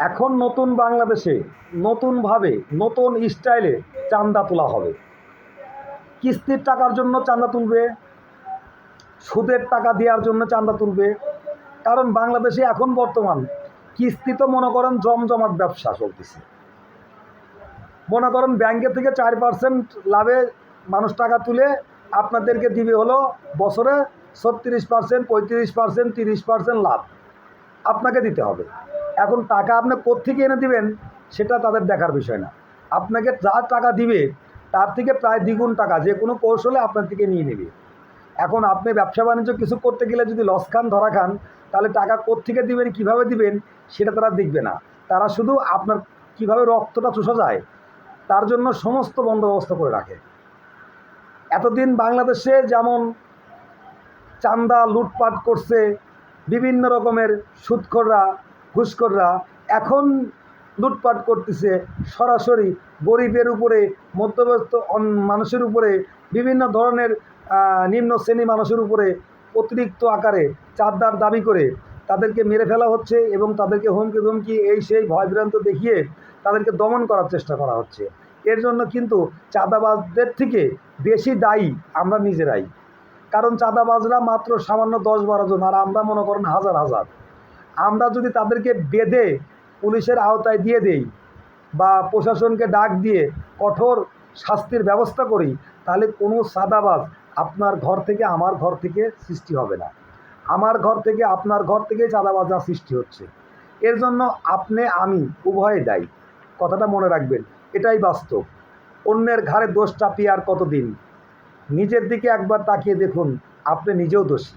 এখন নতুন বাংলাদেশে নতুনভাবে নতুন স্টাইলে চাঁদা তোলা হবে। কিস্তির টাকার জন্য চাঁদা তুলবে, সুদের টাকা দেওয়ার জন্য চাঁদা তুলবে। কারণ বাংলাদেশে এখন বর্তমান কিস্তি তো মনে করেন জমজমাট ব্যবসা চলতেছে। মনে করেন ব্যাংকে থেকে 4% লাভে মানুষ টাকা তুলে আপনাদেরকে দিবে হলো বছরে 36%, 35%, 30% লাভ আপনাকে দিতে হবে। এখন টাকা আপনি কোত্থেকে এনে দিবেন সেটা তাদের দেখার বিষয় না। আপনাকে যা টাকা দিবে তার থেকে প্রায় দ্বিগুণ টাকা যে কোনো কৌশলে আপনার থেকে নিয়ে নেবে। এখন আপনি ব্যবসা বাণিজ্য কিছু করতে গেলে যদি লস খান, ধরা খান, তাহলে টাকা কোত্থেকে দিবেন, কীভাবে দিবেন সেটা তারা দেখবে না। তারা শুধু আপনার কীভাবে রক্তটা চুষা যায় তার জন্য সমস্ত বন্দোবস্ত করে রাখে। এতদিন বাংলাদেশে যেমন চাঁদা লুটপাট করছে বিভিন্ন রকমের সুদখোররা, ঘুষখোররা, এখন লুটপাট করতেছে সরাসরি গরিবের উপরে, মধ্যবিত্ত মানুষের উপরে, বিভিন্ন ধরনের নিম্ন শ্রেণী মানুষের উপরে অতিরিক্ত আকারে চাঁদার দাবি করে তাদেরকে মেরে ফেলা হচ্ছে এবং তাদেরকে হুমকি ধমকি এই সেই ভয়ভ্রান্ত দেখিয়ে তাদেরকে দমন করার চেষ্টা করা হচ্ছে। এর জন্য কিন্তু চাঁদাবাজদের থেকে বেশি দায়ী আমরা নিজেরাই। কারণ চাঁদাবাজরা মাত্র সামান্য 10-12 জন, আর আমরা মনে করেন হাজার হাজার। আমরা যদি তাদেরকে বেঁধে পুলিশের আওতায় দিয়ে দেই বা প্রশাসনকে ডাক দিয়ে কঠোর শাস্তির ব্যবস্থা করি, তাহলে কোনো চাঁদাবাজ আপনার ঘর থেকে আমার ঘর থেকে সৃষ্টি হবে না। আমার ঘর থেকে আপনার ঘর থেকে চাঁদাবাজরা সৃষ্টি হচ্ছে। এর জন্য আপনি আমি উভয়ে দায়ী, কথাটা মনে রাখবেন। এটাই বাস্তব। অন্যের ঘাড়ে দোষ চাপিয়ে আর কতদিন? নিজের দিকে একবার তাকিয়ে দেখুন, আপনি নিজেও দোষী।